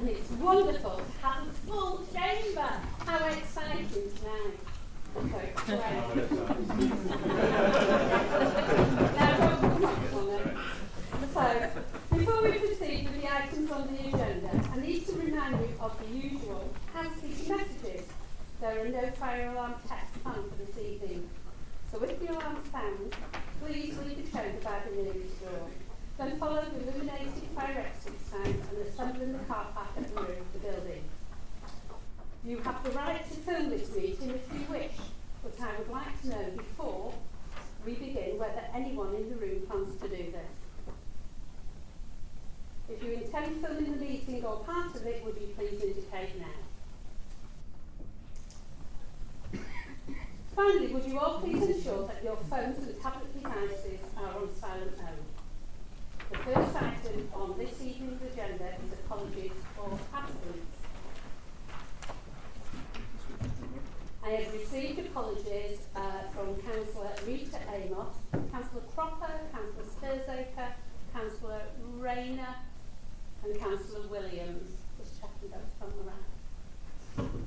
and it's wonderful to have a full chamber. How exciting tonight. Now, so, before we proceed with the items on the agenda, I need to remind you of the usual housekeeping messages. There are no fire alarm tests planned for this evening. So if the alarm sounds, please leave the chamber by the nearest door. Then follow the illuminated fire exit signs and assemble in the car park at the rear of the building. You have the right to film this meeting if you wish, but I would like to know before we begin whether anyone in the room plans to do this. If you intend filming the meeting or part of it, would you please indicate now? Finally, would you all please ensure that your phones and tablet devices are on silent mode? The first item on this evening's agenda is apologies for absence. I have received apologies from Councillor Rita Amos, Councillor Cropper, Councillor Sturzaker, Councillor Rayner and Councillor Williams. Just checking those from the right.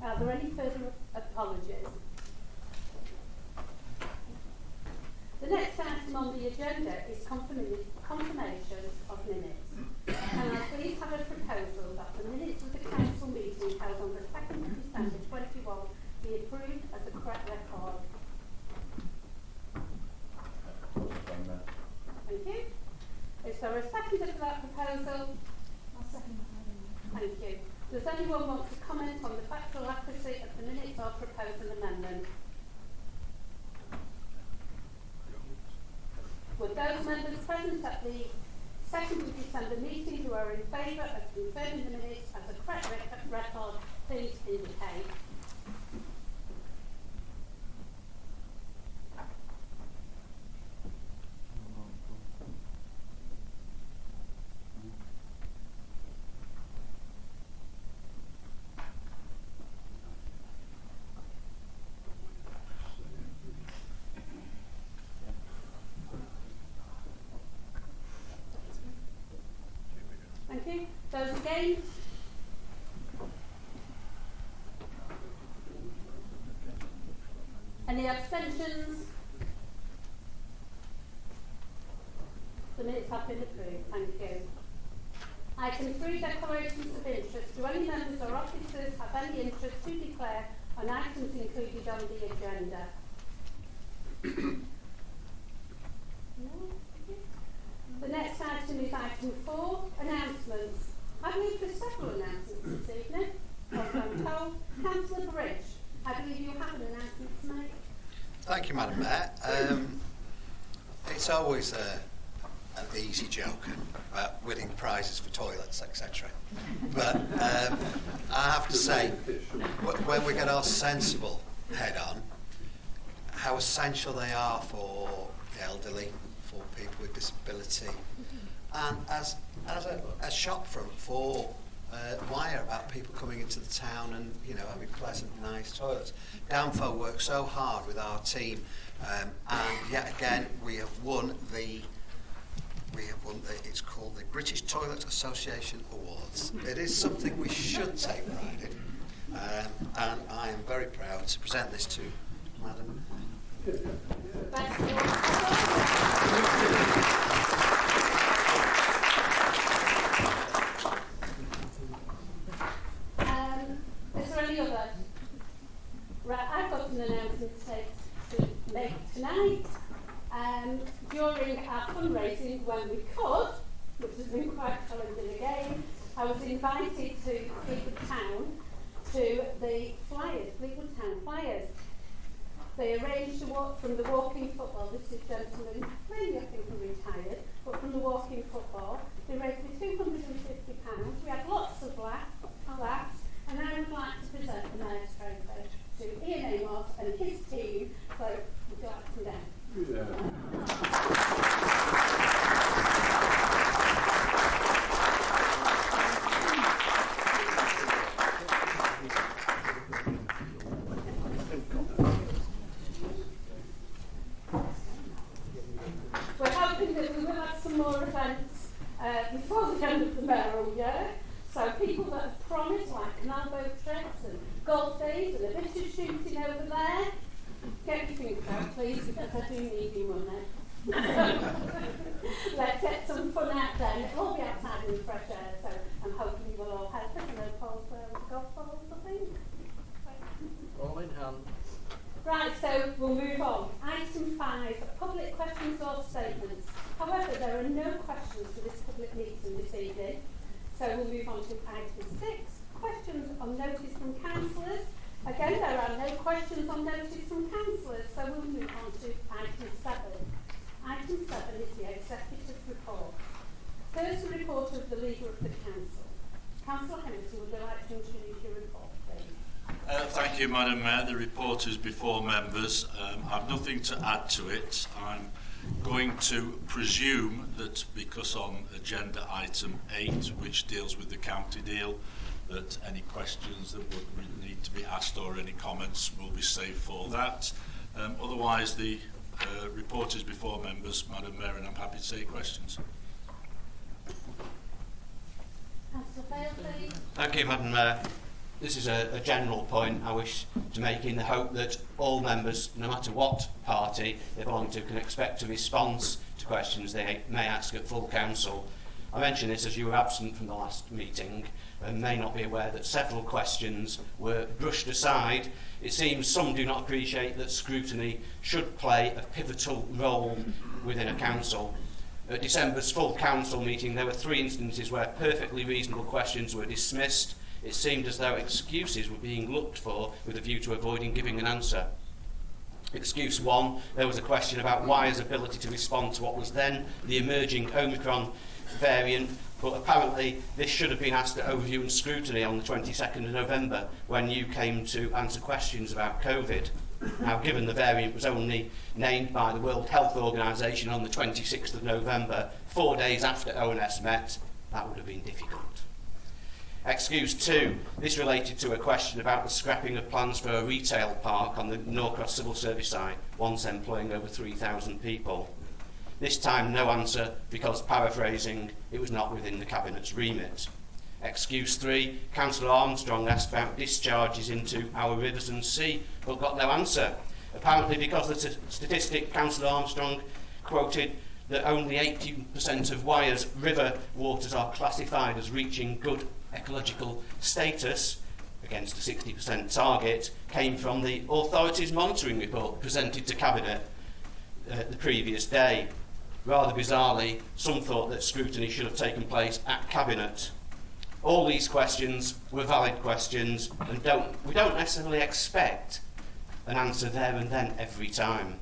Are there any further apologies? The next item on the agenda is confirmation of minutes. And I please have a proposal that the minutes of the council meeting held on the 2nd of December 21 be approved as a correct record. Thank you. Is there a seconder for that proposal? I'll second that. Thank you. Does anyone want to comment on the factual accuracy of the minutes or propose an amendment? Would those members present at the 2nd of December meeting who are in favour of confirming the minutes as a correct record, please indicate. Thank you. Those against? Any abstentions? The minutes have been approved. Thank you. Item 3, declarations of interest. Do any members or officers have any interest to declare on items included on the agenda? No? The next item is item 4, announcements. I believe there's several announcements this evening. As I'm told, Councillor Bridge, I believe you have an announcement to make. Thank you, Madam Mayor. It's always an easy joke about winning prizes for toilets, etc. But I have to say, when we get our sensible head on, how essential they are for the elderly, for people with disability, and as a shop front for Wyre, about people coming into the town and having pleasant, nice toilets. Danfo worked so hard with our team, and yet again we have won the. It's called the British Toilet Association Awards. It is something we should take pride in, and I am very proud to present this to Madam. Is there any other? Right, I've got an announcement to make tonight. During our fundraising, when we could, which has been quite challenging again, I was invited to Fleetwood Town to the Flyers, Fleetwood Town Flyers. They arranged to walk from the walking football. This is gentlemen, mainly I think are retired, but from the walking football, they raised me £250. We had lots of laughs, and I would like to present the Mayor's Trophy to Ian Amos and his team. So, would you like to come down? Yeah. We're hoping that we will have some more events before the end of the mayoral year. please, because I do need you money. Let's get some fun out then. It'll all be outside in the fresh air, so I'm hoping you will all help us. I know Paul's there with the golf balls, I think. All in hand. Right, so we'll move on. Item 5, public questions or statements. However, there are no questions for this public meeting this evening, so we'll move on to item 6, questions on notice from councillors. Again, there are no questions on notice from councillors, so we'll move on to item 7. Item 7 is the executive report. First, the report of the leader of the council. Councillor Henderson, would you like to introduce your report, please? Thank you, Madam Mayor. The report is before members. I've nothing to add to it. I'm going to presume that because on agenda item 8, which deals with the county deal, that any questions that would need to be asked or any comments will be saved for that. Otherwise, the report is before members, Madam Mayor, and I'm happy to take questions. Councillor Fail, please. Thank you, Madam Mayor. This is a general point I wish to make in the hope that all members, no matter what party they belong to, can expect a response to questions they may ask at full council. I mention this as you were absent from the last meeting and may not be aware that several questions were brushed aside. It seems some do not appreciate that scrutiny should play a pivotal role within a council. At December's full council meeting, there were 3 instances where perfectly reasonable questions were dismissed. It seemed as though excuses were being looked for with a view to avoiding giving an answer. Excuse 1, there was a question about Wyre's ability to respond to what was then the emerging Omicron variant, but apparently this should have been asked at overview and scrutiny on the 22nd of November when you came to answer questions about COVID. Now, given the variant was only named by the World Health Organisation on the 26th of November, 4 days after ONS met, that would have been difficult. Excuse 2, this related to a question about the scrapping of plans for a retail park on the Norcross Civil Service site, once employing over 3,000 people. This time no answer because, paraphrasing, it was not within the Cabinet's remit. Excuse 3, Councillor Armstrong asked about discharges into our rivers and sea, but got no answer. Apparently because the statistic Councillor Armstrong quoted that only 18% of Wyre's river waters are classified as reaching good ecological status, against a 60% target, came from the authorities' monitoring report presented to Cabinet the previous day. Rather bizarrely, some thought that scrutiny should have taken place at Cabinet. All these questions were valid questions, and we don't necessarily expect an answer there and then every time.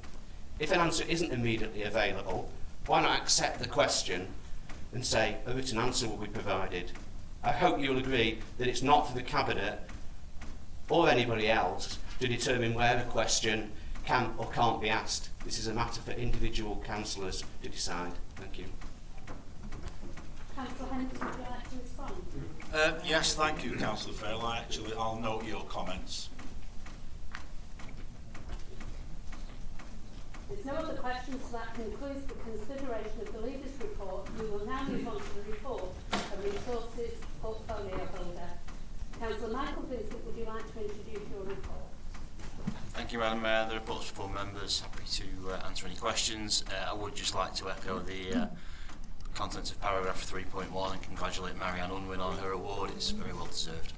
If an answer isn't immediately available, why not accept the question and say a written answer will be provided? I hope you'll agree that it's not for the Cabinet or anybody else to determine where a question can or can't be asked. This is a matter for individual councillors to decide. Thank you. Councillor Henderson, would you like to respond? Yes, thank you, Councillor Fail. I'll note your comments. There's no other questions, so that concludes the consideration of the leader's report. We will now move on to the report of Resources Portfolio Holder. Councillor Michael Vincent, would you like to introduce your report? Thank you, Madam Mayor. The report's for members. Happy to answer any questions. I would just like to echo the contents of paragraph 3.1 and congratulate Marianne Unwin on her award. It's very well deserved.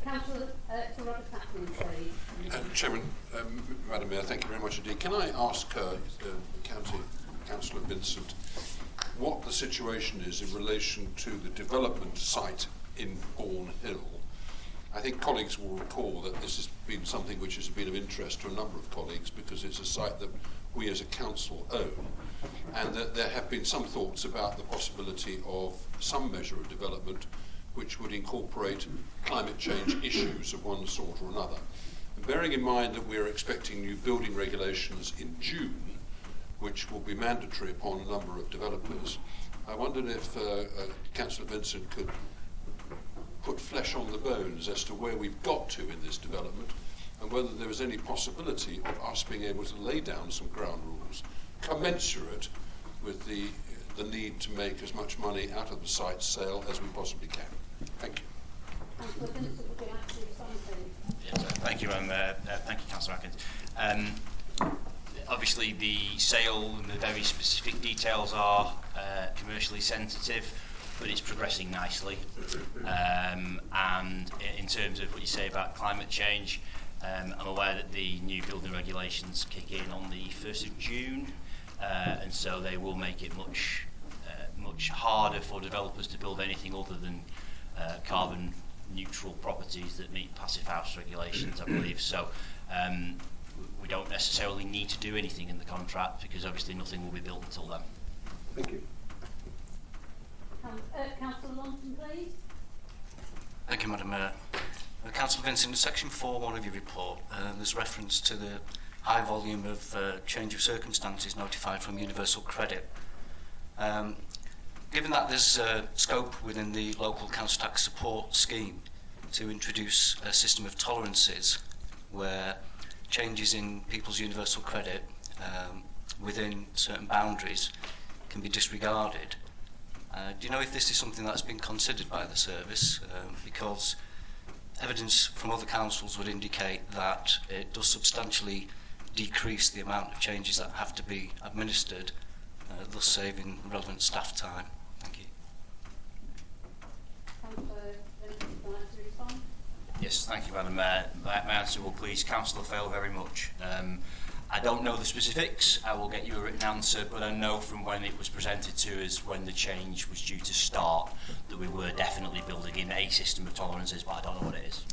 Councillor Sir Robert Atkin, please. Chairman, Madam Mayor, thank you very much indeed. Can I ask Councillor Vincent what the situation is in relation to the development site in Bourne Hill? I think colleagues will recall that this has been something which has been of interest to a number of colleagues because it's a site that we as a council own, and that there have been some thoughts about the possibility of some measure of development which would incorporate climate change issues of one sort or another. And bearing in mind that we're expecting new building regulations in June, which will be mandatory upon a number of developers, I wondered if Councillor Vincent could put flesh on the bones as to where we've got to in this development and whether there is any possibility of us being able to lay down some ground rules commensurate with the the need to make as much money out of the site sale as we possibly can. Thank you. Councillor Vincent, would you like to respond, please? Yes, thank you, thank you, Councillor Atkins. Obviously, the sale and the very specific details are commercially sensitive, but it's progressing nicely. And in terms of what you say about climate change, I'm aware that the new building regulations kick in on the 1st of June, and so they will make it much harder for developers to build anything other than carbon neutral properties that meet passive house regulations, I believe. So we don't necessarily need to do anything in the contract because obviously nothing will be built until then. Thank you. Councillor Lawson, please. Thank you, Madam Mayor. Councillor Vincent, in section 4.1 of your report, there's reference to the high volume of change of circumstances notified from Universal Credit. Given that there's scope within the local council tax support scheme to introduce a system of tolerances where changes in people's universal credit within certain boundaries can be disregarded, do you know if this is something that's been considered by the service? Because evidence from other councils would indicate that it does substantially decrease the amount of changes that have to be administered, thus saving relevant staff time. Thank you. Councillor Vincent, would you like to respond? Yes, thank you, Madam Mayor. My answer will please Councillor Fail very much. I don't know the specifics. I will get you a written answer, but I know from when it was presented to us when the change was due to start that we were definitely building in a system of tolerances, but I don't know what it is.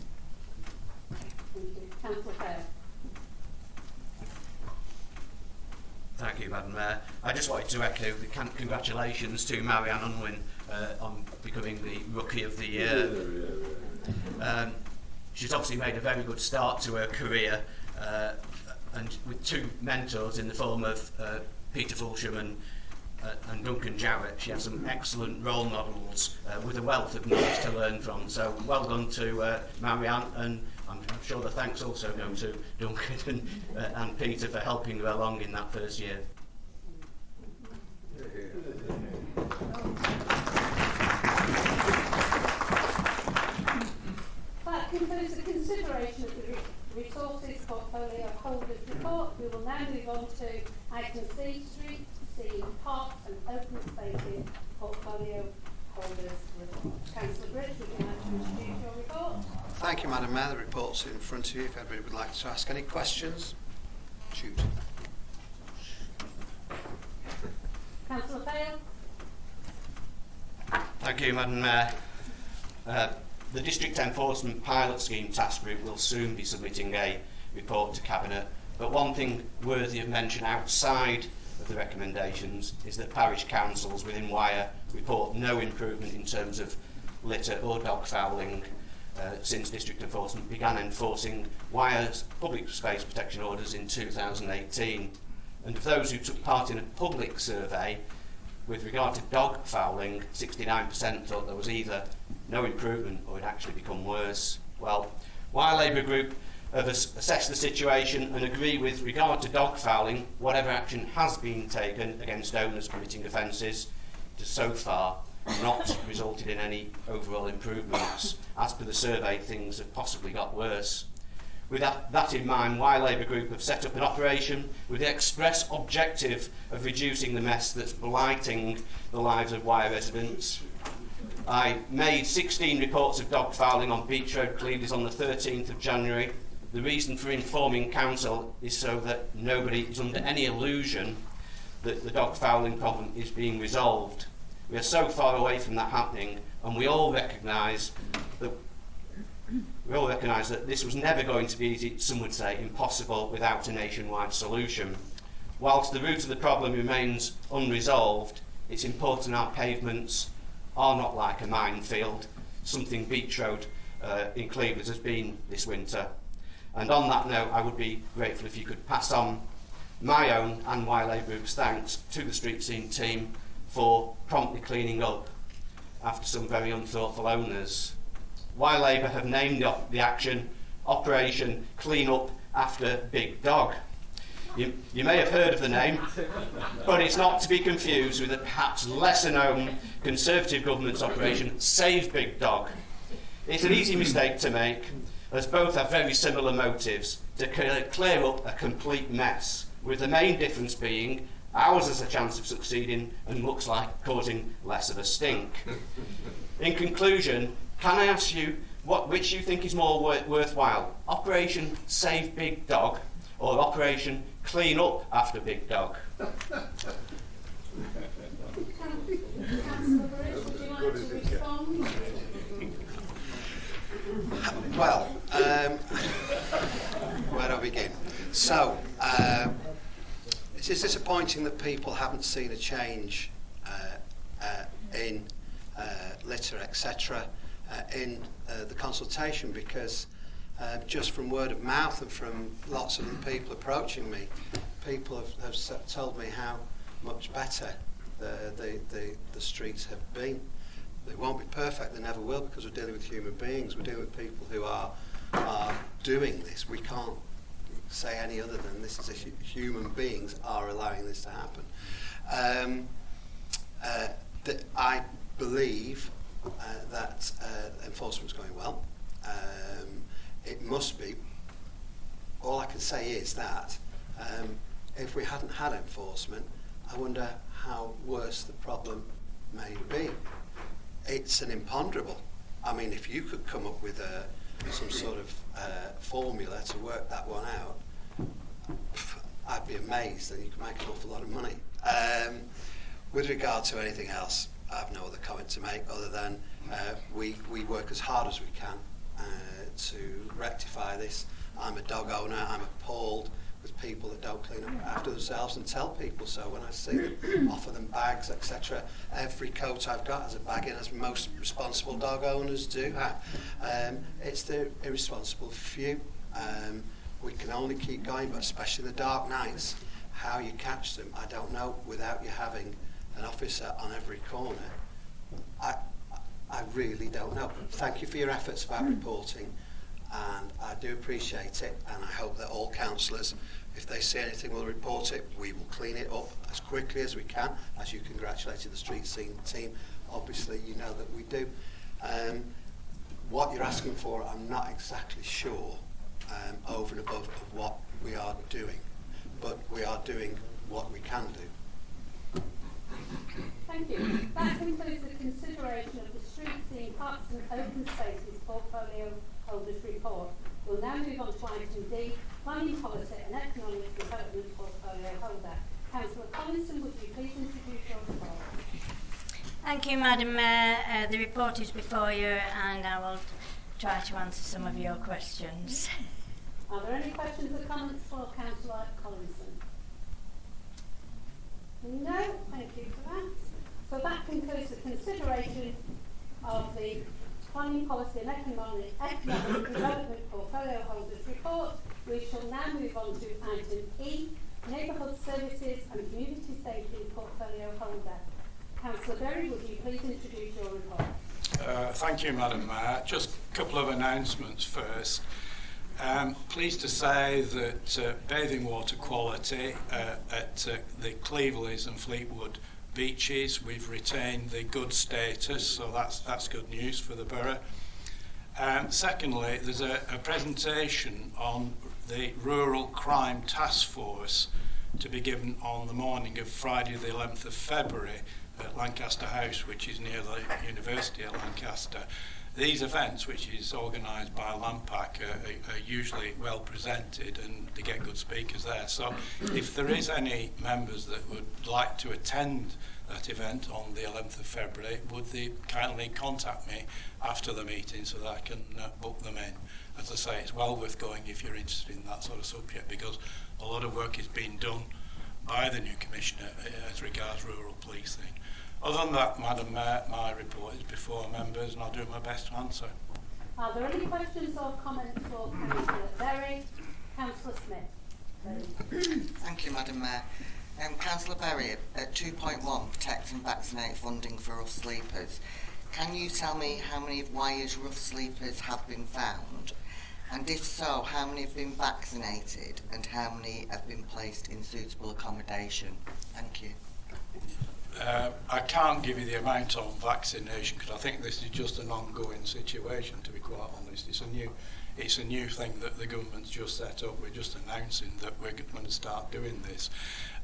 Thank you. Councillor Fail. Thank you, Madam Mayor. I just wanted to echo the congratulations to Marianne Unwin on becoming the Rookie of the Year. She's obviously made a very good start to her career, and with two mentors in the form of Peter Fulsham and Duncan Jarrett, she has some excellent role models with a wealth of knowledge to learn from. So well done to Marianne, and I'm sure the thanks also go to Duncan and Peter for helping her along in that first year. That concludes the consideration of the Resources Portfolio Holders Report. We will now move on to item C, Street, C, Parks and Open Spaces Portfolio Holders Report. Councillor Bridge, would you like to introduce your report? Thank you, Madam Mayor. The report's in front of you if anybody would like to ask any questions. Shoot. Councillor Fail. Thank you, Madam Mayor. The District Enforcement Pilot Scheme Task Group will soon be submitting a report to Cabinet, but one thing worthy of mention outside of the recommendations is that parish councils within Wyre report no improvement in terms of litter or dog fouling since District Enforcement began enforcing Wyre's public space protection orders in 2018. And of those who took part in a public survey, with regard to dog fouling, 69% thought there was either no improvement or it actually become worse. Well, Wyre Labour Group have assessed the situation and agree with regard to dog fouling, whatever action has been taken against owners committing offences, it has so far not resulted in any overall improvements. As per the survey, things have possibly got worse. With that in mind, Wyre Labour Group have set up an operation with the express objective of reducing the mess that's blighting the lives of Wyre residents. I made 16 reports of dog fouling on Beach Road, Clevedon on the 13th of January. The reason for informing Council is so that nobody is under any illusion that the dog fouling problem is being resolved. We are so far away from that happening, and we all recognise that this was never going to be easy, some would say impossible, without a nationwide solution. Whilst the root of the problem remains unresolved, it's important our pavements are not like a minefield, something Beach Road in Clevedon has been this winter. And on that note, I would be grateful if you could pass on my own and Wyre Labour Group's thanks to the street scene team for promptly cleaning up after some very unthoughtful owners. Wyre Labour have named the action Operation Clean Up After Big Dog. You may have heard of the name, but it's not to be confused with the perhaps lesser known Conservative government's operation Save Big Dog. It's an easy mistake to make, as both have very similar motives to clear up a complete mess, with the main difference being ours has a chance of succeeding and looks like causing less of a stink. In conclusion, can I ask you which you think is more worthwhile, Operation Save Big Dog or Operation Clean Up After Big Dog? Councillor Burridge, would you like to respond? Well, where do I begin? So, it is disappointing that people haven't seen a change in litter, etc., in the consultation, because just from word of mouth and from lots of the people approaching me, people have told me how much better the streets have been. They won't be perfect, they never will, because we're dealing with human beings, we're dealing with people who are doing this. We can't say any other than this is human beings are allowing this to happen. I believe that enforcement's going well. It must be. All I can say is that if we hadn't had enforcement, I wonder how worse the problem may be. It's an imponderable. I mean, if you could come up with some sort of formula to work that one out, I'd be amazed, and you could make an awful lot of money. With regard to anything else, I have no other comment to make other than we work as hard as we can to rectify this. I'm a dog owner. I'm appalled with people that don't clean up after themselves and tell people so. When I see them, offer them bags, etc. Every coat I've got has a bag in, as most responsible dog owners do have. It's the irresponsible few. We can only keep going, but especially in the dark nights, how you catch them, I don't know, without you having an officer on every corner. I really don't know. Thank you for your efforts about reporting, and I do appreciate it, and I hope that all councillors, if they see anything, will report it. We will clean it up as quickly as we can. As you congratulated the street scene team, obviously you know that we do. What you're asking for, I'm not exactly sure, over and above of what we are doing, but we are doing what we can do. Thank you. That concludes the consideration of the street scene, parks and open spaces portfolio holders report. We'll now move on to item D, planning policy and economic development portfolio holder. Councillor Collinson, would you please introduce your report? Thank you, Madam Mayor. The report is before you, and I will try to answer some of your questions. Are there any questions or comments for Councillor Collinson? No, thank you for that. So that concludes the consideration of the planning policy and economic development portfolio holders report. We shall now move on to item E, neighbourhood services and community safety portfolio holder. Councillor Berry, would you please introduce your report? Thank you, Madam Mayor. Just a couple of announcements first. Pleased to say that bathing water quality at the Clevelys and Fleetwood beaches, we've retained the good status, so that's good news for the borough. Secondly, there's a presentation on the Rural Crime Task Force to be given on the morning of Friday the 11th of February at Lancaster House, which is near the University at Lancaster. These events, which is organised by LAMPAC, are usually well presented and they get good speakers there. So if there is any members that would like to attend that event on the 11th of February, would they kindly contact me after the meeting so that I can book them in. As I say, it's well worth going if you're interested in that sort of subject, because a lot of work is being done by the new Commissioner as regards rural policing. Other than that, Madam Mayor, my report is before members and I'll do my best to answer. Are there any questions or comments for Councillor Berry? Councillor Smith, please. Thank you, Madam Mayor. Councillor Berry, at 2.1, protect and vaccinate funding for rough sleepers. Can you tell me how many of Wyre's rough sleepers have been found? And if so, how many have been vaccinated and how many have been placed in suitable accommodation? Thank you. I can't give you the amount on vaccination because I think this is just an ongoing situation, to be quite honest. It's a new thing that the government's just set up. We're just announcing that we're going to start doing this.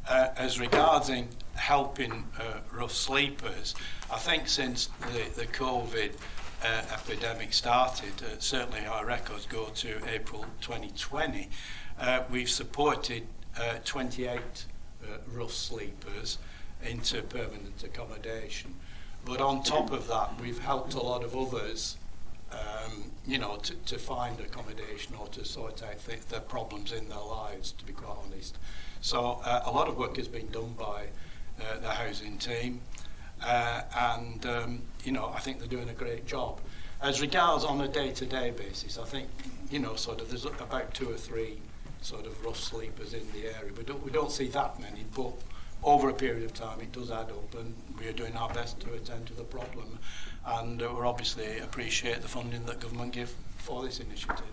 As regarding helping rough sleepers, I think since the COVID epidemic started, certainly our records go to April 2020, we've supported 28 rough sleepers into permanent accommodation. But on top of that, we've helped a lot of others, to find accommodation or to sort out their problems in their lives, to be quite honest. So a lot of work has been done by the housing team, and I think they're doing a great job. As regards on a day-to-day basis, I think, there's about 2 or 3 sort of rough sleepers in the area. We don't see that many, but over a period of time it does add up, and we are doing our best to attend to the problem, and we obviously appreciate the funding that government give for this initiative.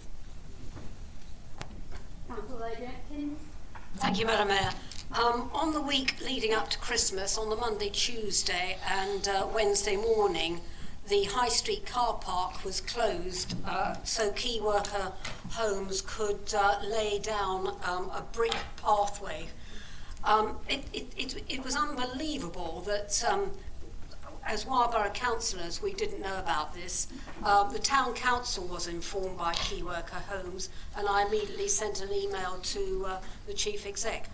Councillor Atkins. Thank you, Madam Mayor. On the week leading up to Christmas, on the Monday, Tuesday and Wednesday morning, the High Street car park was closed so key worker homes could lay down a brick pathway. It was unbelievable that as Wyre councillors we didn't know about this. The town council was informed by key worker homes, and I immediately sent an email to the chief exec.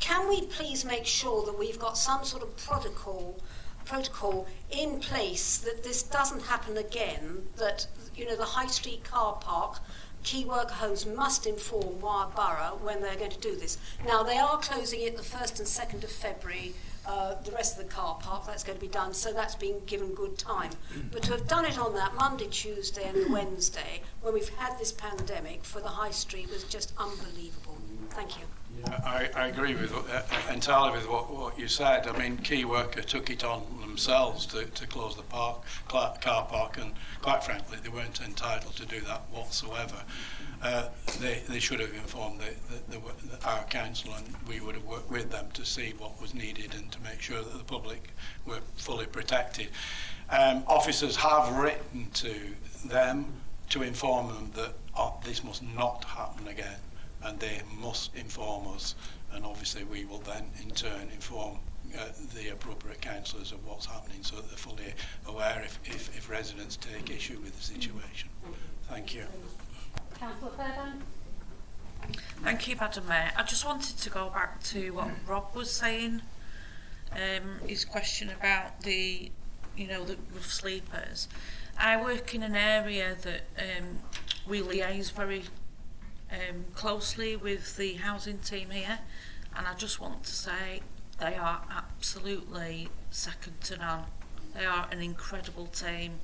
Can we please make sure that we've got some sort of protocol in place that this doesn't happen again, that the High Street car park key worker homes must inform Wyre Borough when they're going to do this. Now, they are closing it the 1st and 2nd of February, the rest of the car park, that's going to be done, so that's been given good time. But to have done it on that Monday, Tuesday and the Wednesday, when we've had this pandemic, for the High Street was just unbelievable. Thank you. Yeah, I agree with entirely with what you said. I mean, key worker took it on themselves to close the car park, and quite frankly, they weren't entitled to do that whatsoever. They should have informed our council, and we would have worked with them to see what was needed and to make sure that the public were fully protected. Officers have written to them to inform them that this must not happen again, and they must inform us, and obviously we will then in turn inform the appropriate councillors of what's happening, so that they're fully aware if residents take issue with the situation. Thank you. Councillor Fairbairn. Thank you, Madam Mayor. I just wanted to go back to what Rob was saying, his question about the rough sleepers. I work in an area that we liaise very closely with the housing team here, and I just want to say they are absolutely second to none. They are an incredible team,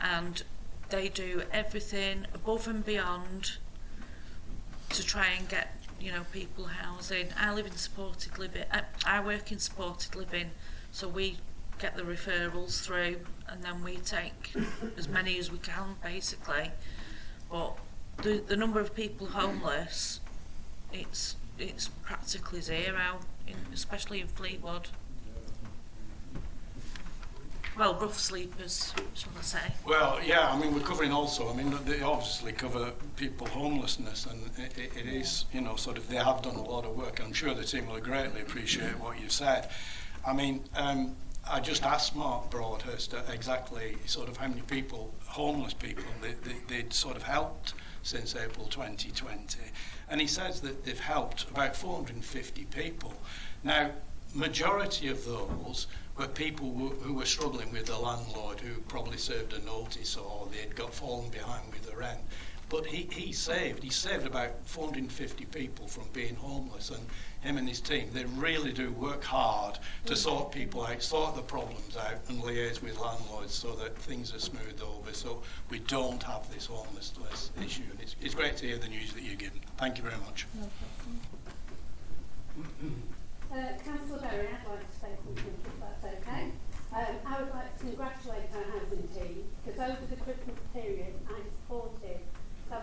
and they do everything above and beyond to try and get people housing. I live in supported living. I work in supported living, so we get the referrals through, and then we take as many as we can, basically. But the number of people homeless, it's practically zero, especially in Fleetwood. Well, rough sleepers, shall I say? Well, yeah, I mean, we're covering also, they obviously cover people homelessness, and it is, they have done a lot of work, and I'm sure the team will greatly appreciate what you said. I mean, I just asked Mark Broadhurst exactly how many people, homeless people, they'd helped since April 2020, and he says that they've helped about 450 people. Now, majority of those were people who were struggling with the landlord, who probably served a notice or they'd got fallen behind with the rent. But he saved about 450 people from being homeless, and him and his team, they really do work hard to sort people out, sort the problems out, and liaise with landlords so that things are smoothed over, so we don't have this homelessness issue. And it's great to hear the news that you're given. Thank you very much. Councillor Berry, I'd like to say something, if that's okay. I would like to congratulate our housing team, because over the Christmas period I supported so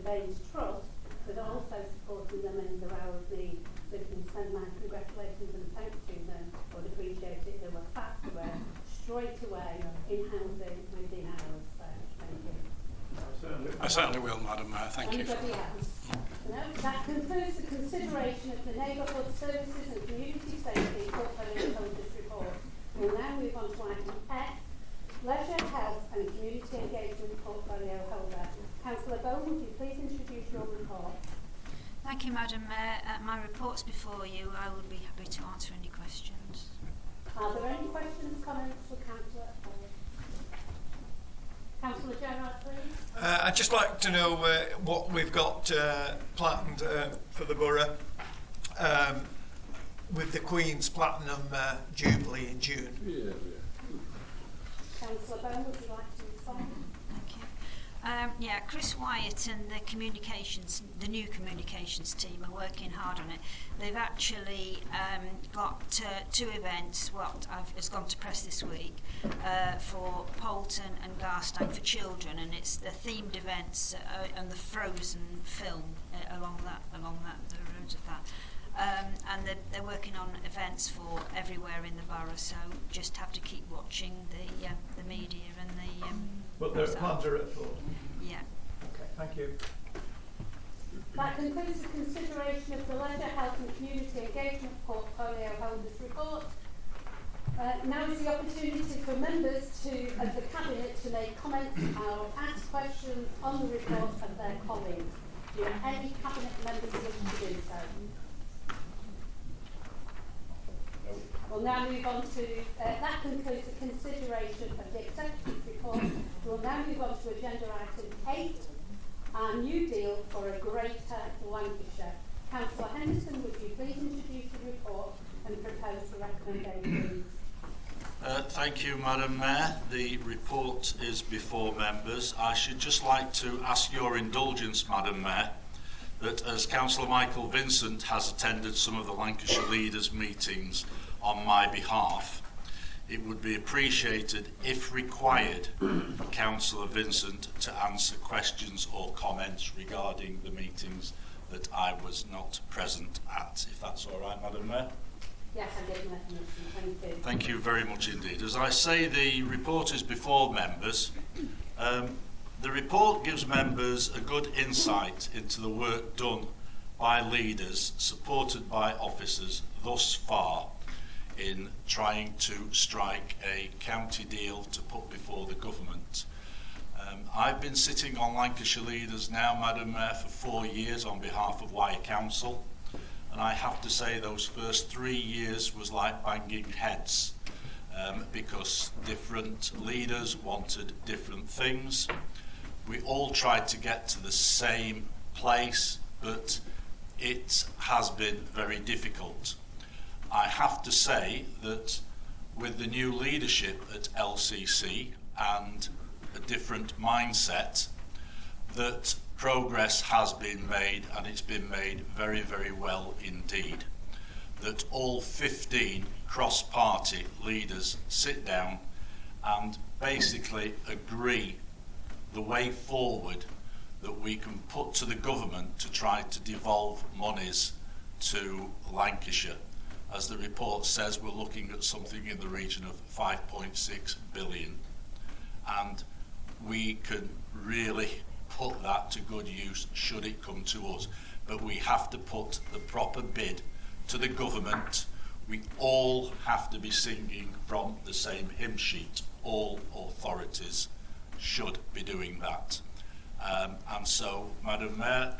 Baines Trust, but also supporting them in their hour of need. So if you can send my congratulations and thanks to them, I would appreciate it. They were fast away, straight away, in housing within hours. So thank you. I certainly will, Madam Mayor. Thank you. Anybody else? No, that concludes the consideration of the Neighbourhood Services and Community Safety Portfolio Holders Report. We'll now move on to item F, Leisure, Health and Community Engagement Portfolio Holder. Councillor Bone, would you please introduce your report? Thank you, Madam Mayor. My report's before you. I would be happy to answer any questions. Are there any questions, comments for Councillor Bone? Councillor Gerard, please. I'd just like to know what we've got planned for the borough with the Queen's Platinum Jubilee in June. Councillor Bone, would you like to respond? Thank you. Yeah, Chris Wyatt and the new communications team are working hard on it. They've actually got two events, has gone to press this week, for Poulton and Garstang for children, and it's the themed events and the Frozen film along the roads of that. And they're working on events for everywhere in the borough, so just have to keep watching the media and the... But their plans are at full? Yeah. Okay, thank you. That concludes the consideration of the Leisure, Health and Community Engagement Portfolio Holders Report. Now is the opportunity for members of the Cabinet to make comments or ask questions on the report of their colleagues. Do any Cabinet members wish to do so? We'll now move on to, that concludes the consideration of the Executive Report. We'll now move on to agenda item 8, our new deal for a greater Lancashire. Councillor Henderson, would you please introduce the report and propose the recommendations? Thank you, Madam Mayor. The report is before members. I should just like to ask your indulgence, Madam Mayor, that as Councillor Michael Vincent has attended some of the Lancashire leaders' meetings on my behalf, it would be appreciated, if required, for Councillor Vincent to answer questions or comments regarding the meetings that I was not present at, if that's all right, Madam Mayor. Yes, I did make a motion. Thank you. Thank you very much indeed. As I say, the report is before members. The report gives members a good insight into the work done by leaders, supported by officers thus far, in trying to strike a county deal to put before the government. I've been sitting on Lancashire Leaders now, Madam Mayor, for 4 years on behalf of Wyre Council, and I have to say those first 3 years was like banging heads, because different leaders wanted different things. We all tried to get to the same place, but it has been very difficult. I have to say that with the new leadership at LCC and a different mindset, that progress has been made, and it's been made very, very well indeed. That all 15 cross-party leaders sit down and basically agree the way forward that we can put to the government to try to devolve monies to Lancashire. As the report says, we're looking at something in the region of 5.6 billion. And we can really put that to good use should it come to us. But we have to put the proper bid to the government. We all have to be singing from the same hymn sheet. All authorities should be doing that. And so, Madam Mayor,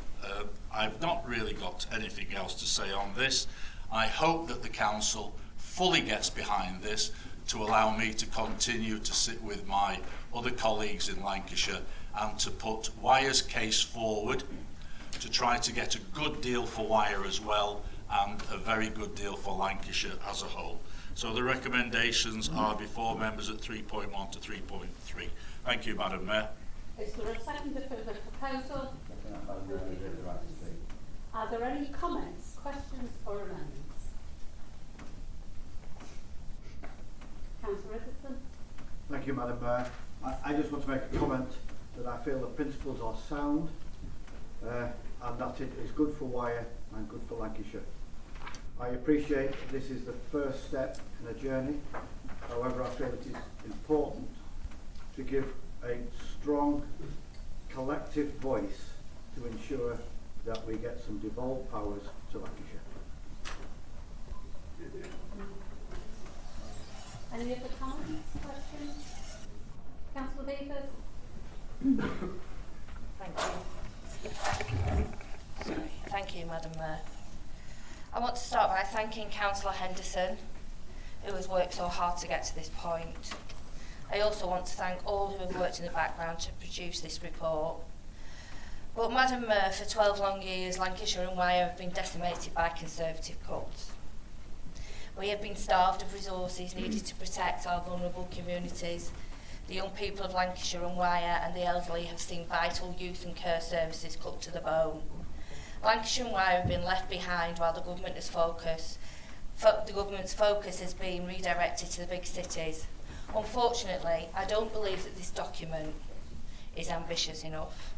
I've not really got anything else to say on this. I hope that the Council fully gets behind this to allow me to continue to sit with my other colleagues in Lancashire and to put Wyre's case forward to try to get a good deal for Wyre as well, and a very good deal for Lancashire as a whole. So the recommendations are before members at 3.1 to 3.3. Thank you, Madam Mayor. Is there a seconder for the proposal? Are there any comments, questions or amendments? Councillor Richardson. Thank you, Madam Mayor. I just want to make a comment that I feel the principles are sound. enacted is good for Wyre and good for Lancashire. I appreciate that this is the first step in a journey. However, I feel it is important to give a strong collective voice to ensure that we get some devolved powers to Lancashire. Any other comments, questions? Councillor Beavers? Thank you, Madam Mayor. I want to start by thanking Councillor Henderson, who has worked so hard to get to this point. I also want to thank all who have worked in the background to produce this report. But Madam Mayor, for 12 long years, Lancashire and Wyre have been decimated by Conservative cuts. We have been starved of resources needed to protect our vulnerable communities. The young people of Lancashire and Wyre and the elderly have seen vital youth and care services cut to the bone. Lancashire and Wyre have been left behind while the government's focus has been redirected to the big cities. Unfortunately, I don't believe that this document is ambitious enough.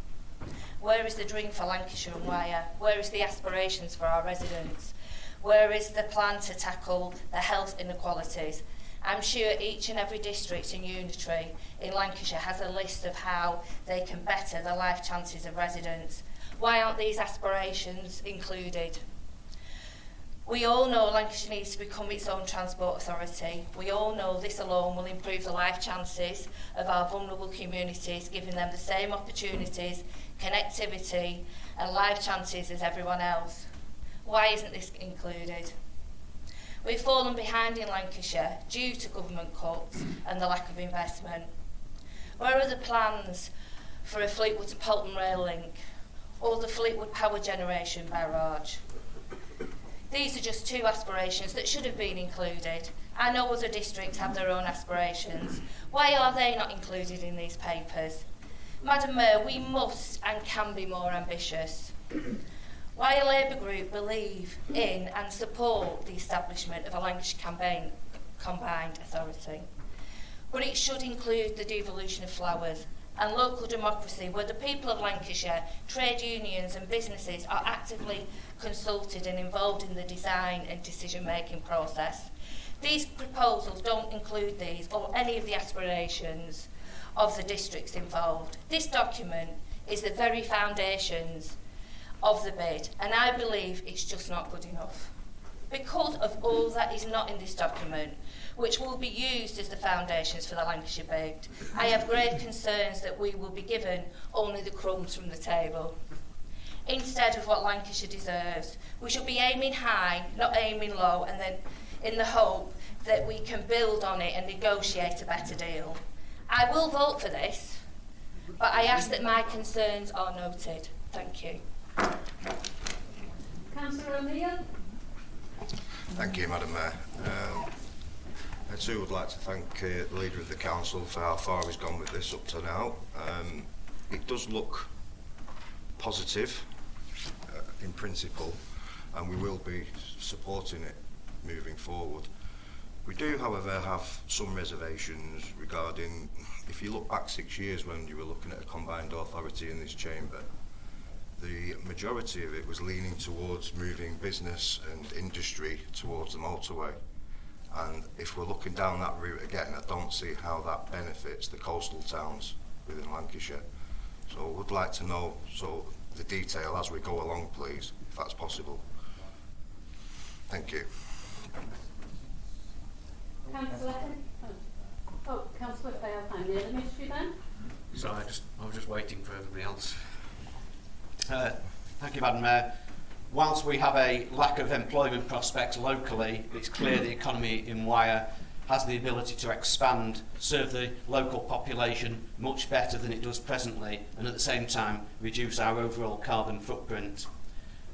Where is the dream for Lancashire and Wyre? Where is the aspirations for our residents? Where is the plan to tackle the health inequalities? I'm sure each and every district and unitary in Lancashire has a list of how they can better the life chances of residents. Why aren't these aspirations included? We all know Lancashire needs to become its own transport authority. We all know this alone will improve the life chances of our vulnerable communities, giving them the same opportunities, connectivity and life chances as everyone else. Why isn't this included? We've fallen behind in Lancashire due to government cuts and the lack of investment. Where are the plans for a Fleetwood to Polton rail link or the Fleetwood power generation barrage? These are just two aspirations that should have been included. I know other districts have their own aspirations. Why are they not included in these papers? Madam Mayor, we must and can be more ambitious. Wyre Labour Group believe in and support the establishment of a Lancashire Combined Authority, but it should include the devolution of flowers and local democracy, where the people of Lancashire, trade unions and businesses are actively consulted and involved in the design and decision-making process. These proposals don't include these or any of the aspirations of the districts involved. This document is the very foundations of the bid, and I believe it's just not good enough. Because of all that is not in this document, which will be used as the foundations for the Lancashire bid, I have grave concerns that we will be given only the crumbs from the table, instead of what Lancashire deserves. We should be aiming high, not aiming low, and then in the hope that we can build on it and negotiate a better deal. I will vote for this, but I ask that my concerns are noted. Thank you. Councillor O'Neill? Thank you, Madam Mayor. I too would like to thank the Leader of the Council for how far he's gone with this up to now. It does look positive in principle, and we will be supporting it moving forward. We do, however, have some reservations regarding, if you look back 6 years when you were looking at a combined authority in this chamber, the majority of it was leaning towards moving business and industry towards the motorway. And if we're looking down that route again, I don't see how that benefits the coastal towns within Lancashire. So I would like to know the detail as we go along, please, if that's possible. Thank you. Councillor Councillor Fail, I'm near the ministry then. Sorry, I was just waiting for everybody else. Thank you, Madam Mayor. Whilst we have a lack of employment prospects locally, it's clear the economy in Wyre has the ability to expand, serve the local population much better than it does presently, and at the same time reduce our overall carbon footprint.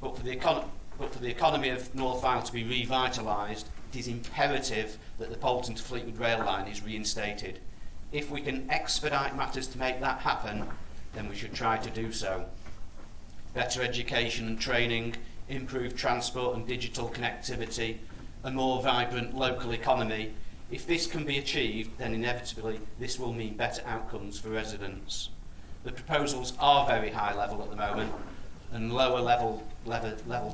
But for the economy of North Wyre to be revitalised, it is imperative that the Polton to Fleetwood rail line is reinstated. If we can expedite matters to make that happen, then we should try to do so. Better education and training, improved transport and digital connectivity, a more vibrant local economy. If this can be achieved, then inevitably this will mean better outcomes for residents. The proposals are very high level at the moment, and lower level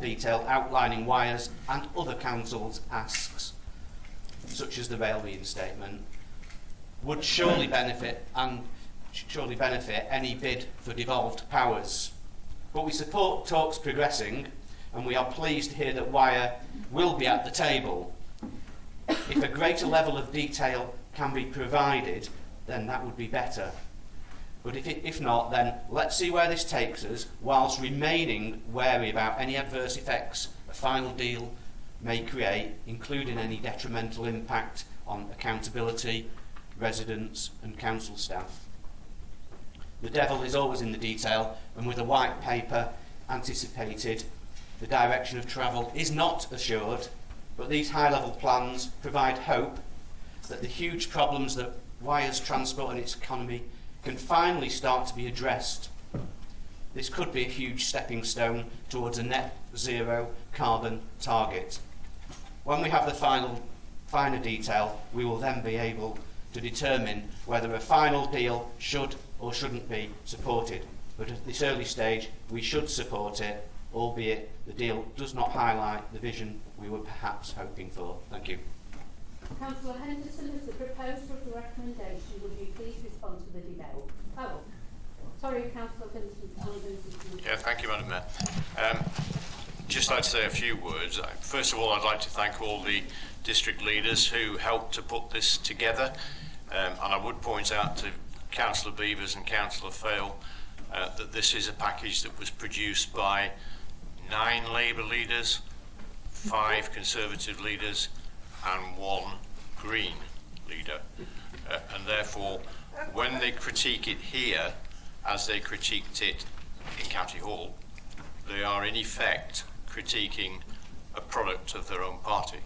detail outlining Wyre's and other councils' asks, such as the rail reinstatement, would surely benefit any bid for devolved powers. But we support talks progressing, and we are pleased to hear that Wyre will be at the table. If a greater level of detail can be provided, then that would be better. But if not, then let's see where this takes us, whilst remaining wary about any adverse effects a final deal may create, including any detrimental impact on accountability, residents and council staff. The devil is always in the detail, and with a white paper anticipated, the direction of travel is not assured, but these high-level plans provide hope that the huge problems that Wyre's transport and its economy can finally start to be addressed. This could be a huge stepping stone towards a net zero carbon target. When we have the finer detail, we will then be able to determine whether a final deal should or shouldn't be supported. But at this early stage, we should support it, albeit the deal does not highlight the vision we were perhaps hoping for. Thank you. Councillor Henderson, as the proposer of the recommendation, would you please respond to the debate? Oh, sorry, Councillor Vincent. Yeah, thank you, Madam Mayor. Just like to say a few words. First of all, I'd like to thank all the district leaders who helped to put this together. And I would point out to Councillor Beavers and Councillor Fail that this is a package that was produced by 9 Labour leaders, 5 Conservative leaders, and 1 Green leader. And therefore, when they critique it here, as they critiqued it in County Hall, they are in effect critiquing a product of their own party.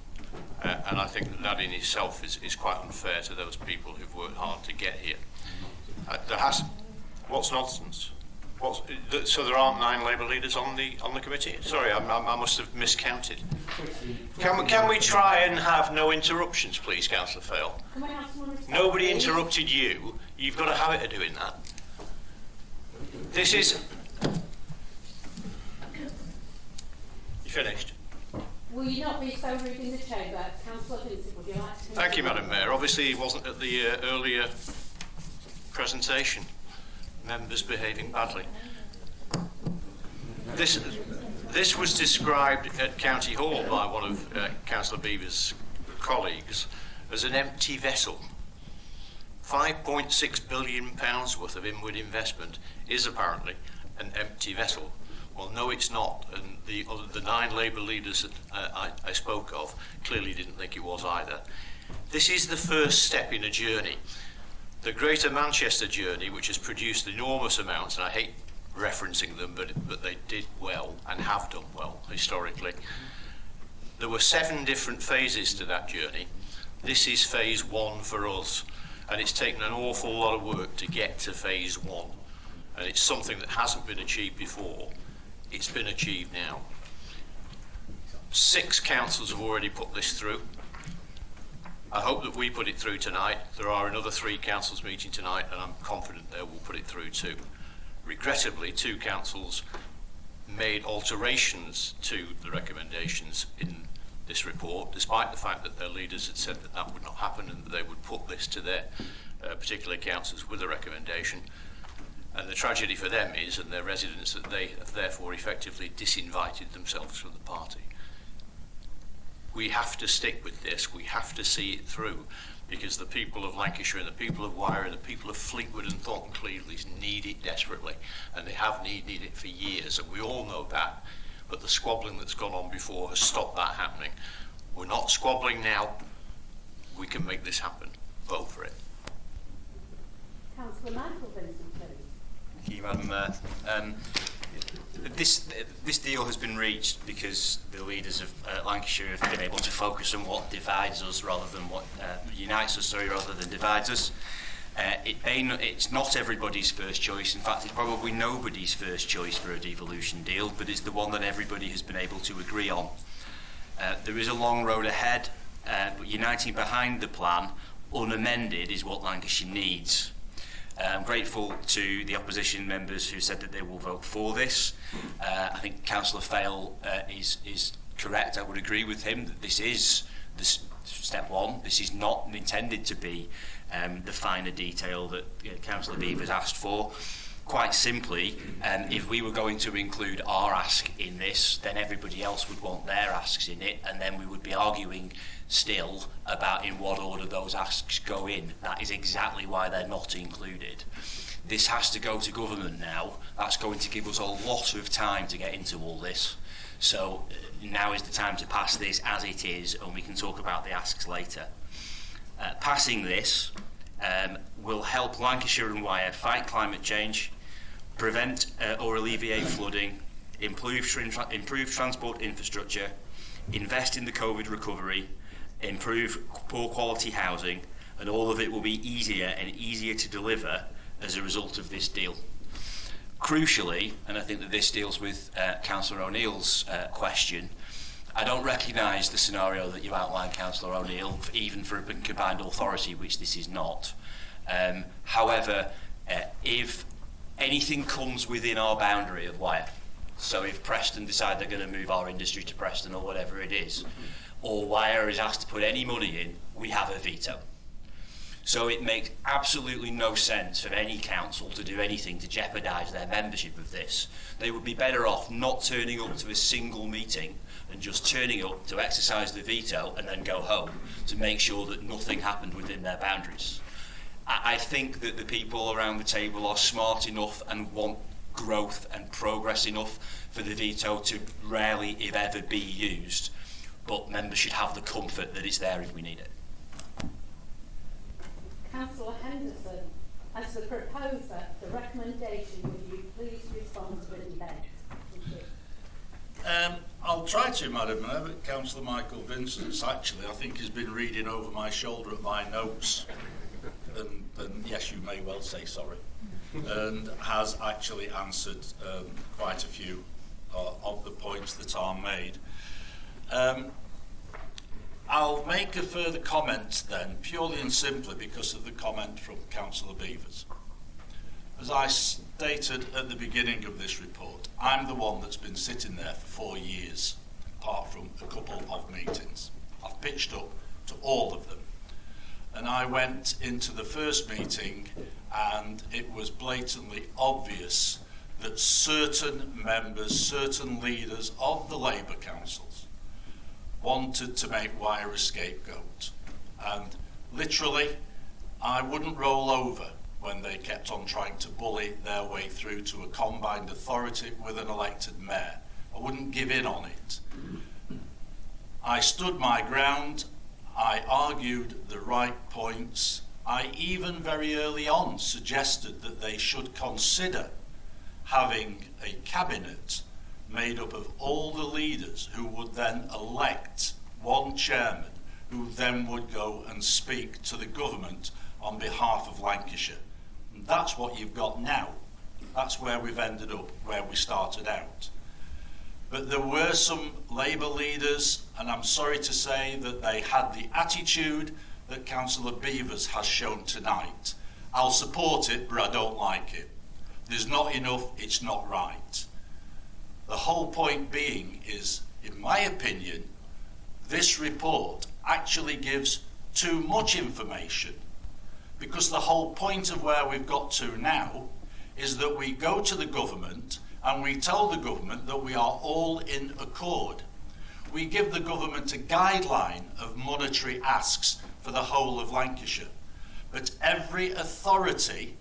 And I think that in itself is quite unfair to those people who've worked hard to get here. What's nonsense? So there aren't 9 Labour leaders on the committee? Sorry, I must have miscounted. Can we try and have no interruptions, please, Councillor Fail? Nobody interrupted you. You've got a habit of doing that. This is... You finished? Will you not be so rude in the chamber? Councillor Vincent, would you like to... Thank you, Madam Mayor. Obviously, it wasn't at the earlier presentation. Members behaving badly. This was described at County Hall by one of Councillor Beaver's colleagues as an empty vessel. £5.6 billion worth of inward investment is apparently an empty vessel. Well, no, it's not, and the 9 Labour leaders that I spoke of clearly didn't think it was either. This is the first step in a journey. The Greater Manchester journey, which has produced enormous amounts, and I hate referencing them, but they did well and have done well historically. There were 7 different phases to that journey. This is phase 1 for us, and it's taken an awful lot of work to get to phase 1, and it's something that hasn't been achieved before. It's been achieved now. 6 councils have already put this through. I hope that we put it through tonight. There are another 3 councils meeting tonight, and I'm confident they will put it through too. Regrettably, 2 councils made alterations to the recommendations in this report, despite the fact that their leaders had said that that would not happen and that they would put this to their particular councils with a recommendation. And the tragedy for them is, and their residents, that they have therefore effectively disinvited themselves from the party. We have to stick with this. We have to see it through, because the people of Lancashire and the people of Wyre and the people of Fleetwood and Thornton Cleveland need it desperately, and they have needed it for years, and we all know that. But the squabbling that's gone on before has stopped that happening. We're not squabbling now. We can make this happen. Vote for it. Councillor Michael Vincent, please. Thank you, Madam Mayor. This deal has been reached because the leaders of Lancashire have been able to focus on what divides us rather than what unites us, rather than divides us. It's not everybody's first choice. In fact, it's probably nobody's first choice for a devolution deal, but it's the one that everybody has been able to agree on. There is a long road ahead, but uniting behind the plan, unamended, is what Lancashire needs. I'm grateful to the opposition members who said that they will vote for this, think Councillor Fail is correct. I would agree with him that this is step one. This is not intended to be the finer detail that Councillor Beavers asked for. Quite simply, if we were going to include our ask in this, then everybody else would want their asks in it, and then we would be arguing still about in what order those asks go in. That is exactly why they're not included. This has to go to government now. That's going to give us a lot of time to get into all this. So now is the time to pass this as it is, and we can talk about the asks later. Passing this will help Lancashire and Wyre fight climate change, prevent or alleviate flooding, improve transport infrastructure, invest in the COVID recovery, improve poor quality housing, and all of it will be easier and easier to deliver as a result of this deal. Crucially, and I think that this deals with Councillor O'Neill's question, I don't recognise the scenario that you outlined, Councillor O'Neill, even for a combined authority, which this is not. However, if anything comes within our boundary of Wyre, so if Preston decide they're going to move our industry to Preston or whatever it is, or Wyre is asked to put any money in, we have a veto. So it makes absolutely no sense for any council to do anything to jeopardise their membership of this. They would be better off not turning up to a single meeting and just turning up to exercise the veto and then go home to make sure that nothing happened within their boundaries. I think that the people around the table are smart enough and want growth and progress enough for the veto to rarely, if ever, be used. But members should have the comfort that it's there if we need it. Councillor Henderson, as the proposer, the recommendation, would you please respond to the debate? I'll try to, Madam Mayor, but Councillor Michael Vincent's actually, I think, has been reading over my shoulder at my notes, and yes, you may well say sorry, and has actually answered quite a few of the points that are made. I'll make a further comment then, purely and simply because of the comment from Councillor Beavers. As I stated at the beginning of this report, I'm the one that's been sitting there for 4 years, apart from a couple of meetings. I've pitched up to all of them. And I went into the first meeting and it was blatantly obvious that certain members, certain leaders of the Labour councils wanted to make Wyre a scapegoat. And literally, I wouldn't roll over when they kept on trying to bully their way through to a combined authority with an elected mayor. I wouldn't give in on it. I stood my ground. I argued the right points. I even very early on suggested that they should consider having a cabinet made up of all the leaders who would then elect one chairman who then would go and speak to the government on behalf of Lancashire. And that's what you've got now. That's where we've ended up, where we started out. But there were some Labour leaders, and I'm sorry to say that they had the attitude that Councillor Beavers has shown tonight. I'll support it, but I don't like it. There's not enough, it's not right. The whole point being is, in my opinion, this report actually gives too much information, because the whole point of where we've got to now is that we go to the government and we tell the government that we are all in accord. We give the government a guideline of monetary asks for the whole of Lancashire, but every authority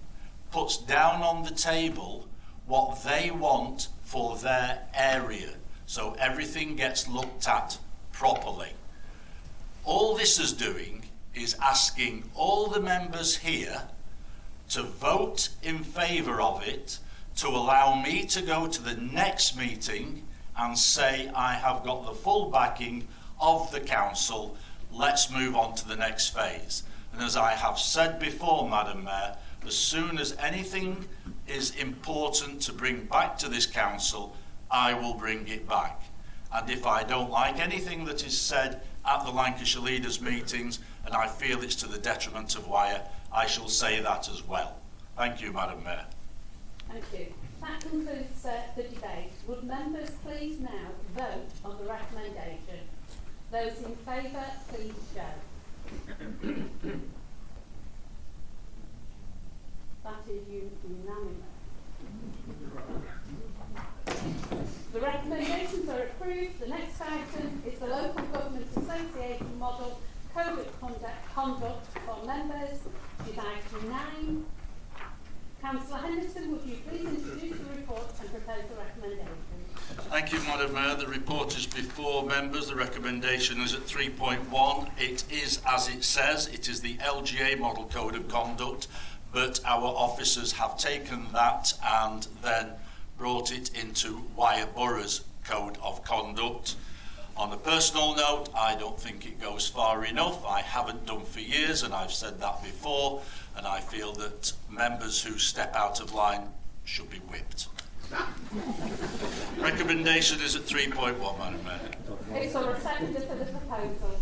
puts down on the table what they want for their area, so everything gets looked at properly. All this is doing is asking all the members here to vote in favour of it, to allow me to go to the next meeting and say I have got the full backing of the council, let's move on to the next phase. And as I have said before, Madam Mayor, as soon as anything is important to bring back to this council, I will bring it back. And if I don't like anything that is said at the Lancashire leaders' meetings, and I feel it's to the detriment of Wyre, I shall say that as well. Thank you, Madam Mayor. Thank you. That concludes the debate. Would members please now vote on the recommendation? Those in favour, please show. That is unanimous. The recommendations are approved. The next item is the Local Government Association Model Code of Conduct for members, which is item 9. Councillor Henderson, would you please introduce the report and propose the recommendation? Thank you, Madam Mayor. The report is before members. The recommendation is at 3.1. It is, as it says, it is the LGA Model Code of Conduct, but our officers have taken that and then brought it into Wyre Borough's Code of Conduct. On a personal note, I don't think it goes far enough. I haven't done for years, and I've said that before, and I feel that members who step out of line should be whipped. Recommendation is at 3.1, Madam Mayor. Is there a seconder for the proposal?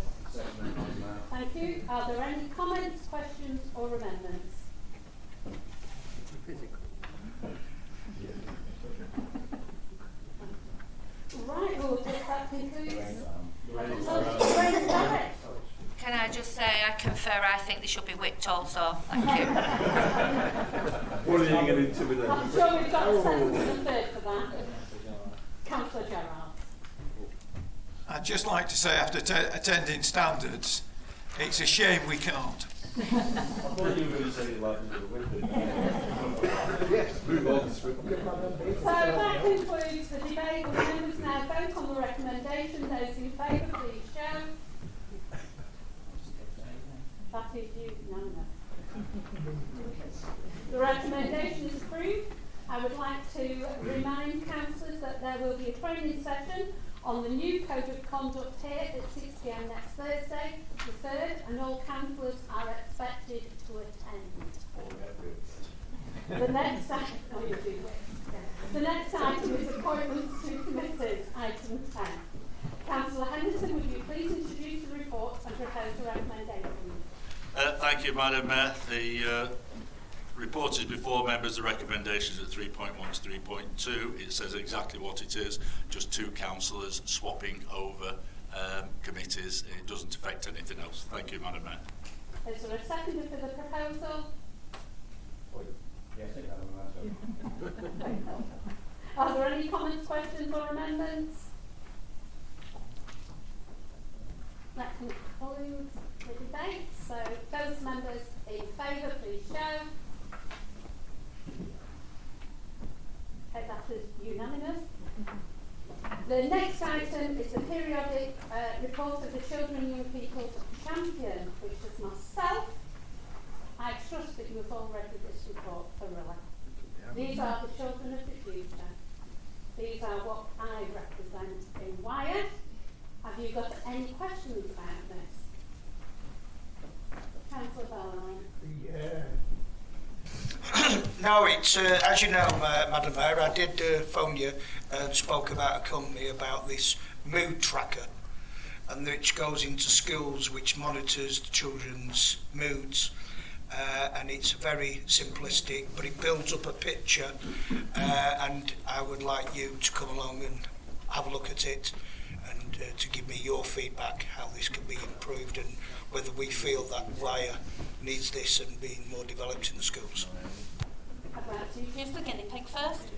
Thank you. Are there any comments, questions or amendments? Right, well, that concludes. Can I just say I confer, I think they should be whipped also. Thank you. What are you going to intimidate? I'm sure we've got a second and a third for that. Councillor Gerrard. I'd just like to say, after attending standards, it's a shame we can't. I thought you were going to say you like to do the whipping. Yes, move on. So that concludes the debate. The members now vote on the recommendation. Those in favour, please show. That is unanimous. The recommendation is approved. I would like to remind councillors that there will be a training session on the new Code of Conduct here at 6 p.m. next Thursday, the 3rd, and all councillors are expected to attend. The next item is appointments to committees, item 10. Councillor Henderson, would you please introduce the report and propose the recommendations? Thank you, Madam Mayor. The report is before members. The recommendations at 3.1 to 3.2. It says exactly what it is, just 2 councillors swapping over committees. It doesn't affect anything else. Thank you, Madam Mayor. Is there a seconder for the proposal? Yes, Are there any comments, questions or amendments? That concludes the debate. So those members in favour, please show. Okay, that is unanimous. The next item is the periodic report of the Children and Young People's Champion, which is myself. I trust that you have all read this report thoroughly. These are the children of the future. These are what I represent in Wyre. Have you got any questions about this? Councillor Barline. No, it's as you know, Madam Mayor, I did phone you and spoke about a company about this mood tracker, and which goes into schools, which monitors the children's moods. And it's very simplistic, but it builds up a picture, and I would like you to come along and have a look at it and to give me your feedback how this can be improved and whether we feel that Wyre needs this and being more developed in the schools. Here's the guinea pig first.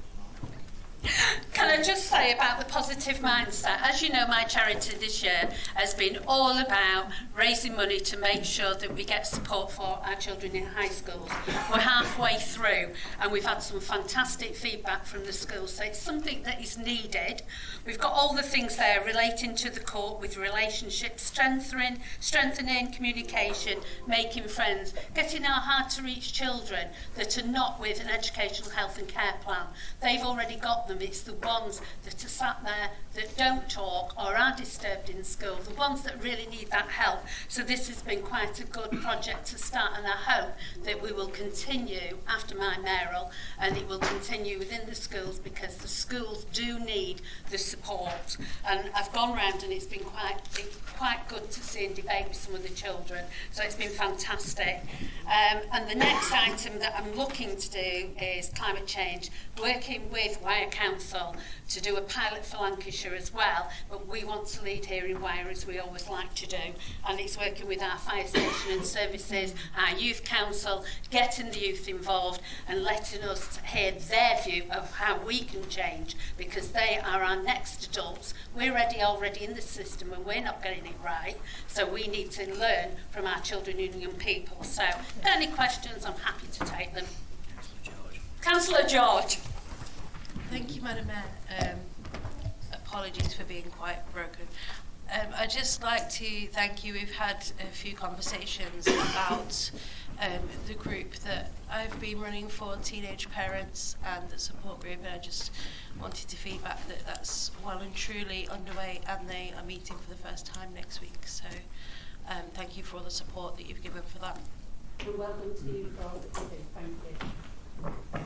Can I just say about the positive mindset? As you know, my charity this year has been all about raising money to make sure that we get support for our children in high schools. We're halfway through and we've had some fantastic feedback from the schools, so it's something that is needed. We've got all the things there relating to the court with relationships, strengthening communication, making friends, getting our hard to reach children that are not with an educational health and care plan. They've already got them them. It's the ones that are sat there that don't talk or are disturbed in school, the ones that really need that help. So this has been quite a good project to start, and I hope that we will continue after my mayoral, and it will continue within the schools, because the schools do need the support. And I've gone round and it's been quite good to see and debate with some of the children, so it's been fantastic. And the next item that I'm looking to do is climate change, working with Wyre Council to do a pilot for Lancashire as well, but we want to lead here in Wyre, as we always like to do, and it's working with our fire station and services, our youth council, getting the youth involved and letting us hear their view of how we can change, because they are our next adults. We're already in the system and we're not getting it right, so we need to learn from our children and young people. So if you've got any questions, I'm happy to take them. Councillor George. Thank you, Madam Mayor. Apologies for being quite broken. I'd just like to thank you. We've had a few conversations about the group that I've been running for teenage parents and the support group, and I just wanted to feedback that that's well and truly underway, and they are meeting for the first time next week. So thank you for all the support that you've given for that. You're welcome to you for all that you do. Thank you.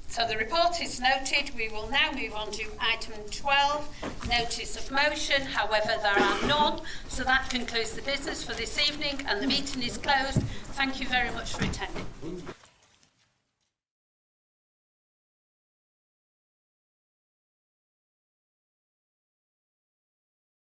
So the report is noted. We will now move on to item 12, notice of motion. However, there are none. So that concludes the business for this evening, and the meeting is closed. Thank you very much for attending.